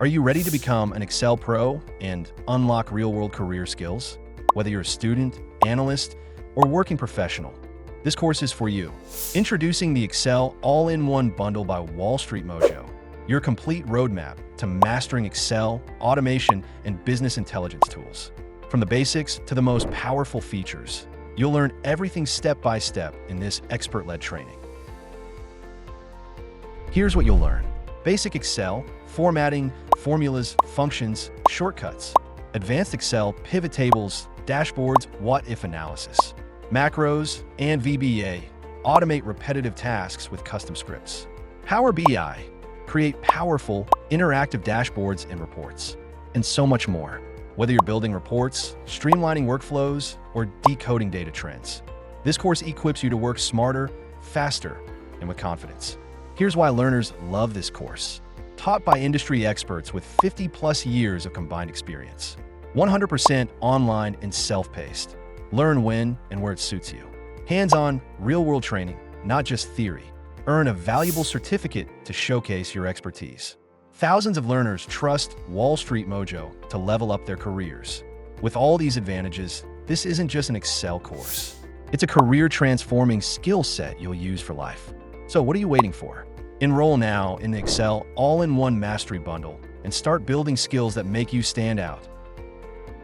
Are you ready to become an Excel pro and unlock real-world career skills? Whether you're a student, analyst, or working professional, this course is for you. Introducing the Excel All-in-One Bundle by WallStreetMojo, your complete roadmap to mastering Excel, automation, and business intelligence tools. From the basics to the most powerful features, you'll learn everything step by step in this expert-led training. Here's what you'll learn. Basic Excel, formatting, formulas, functions, shortcuts. Advanced Excel, pivot tables, dashboards, what-if analysis. Macros and VBA, automate repetitive tasks with custom scripts. Power BI, create powerful, interactive dashboards and reports. And so much more. Whether you're building reports, streamlining workflows, or decoding data trends, this course equips you to work smarter, faster, and with confidence. Here's why learners love this course. Taught by industry experts with 50+ years of combined experience. 100% online and self-paced. Learn when and where it suits you. Hands-on, real-world training, not just theory. Earn a valuable certificate to showcase your expertise. Thousands of learners trust WallStreetMojo to level up their careers. With all these advantages, this isn't just an Excel course. It's a career-transforming skill set you'll use for life. So what are you waiting for? Enroll now in the Excel All-in-One Mastery Bundle and start building skills that make you stand out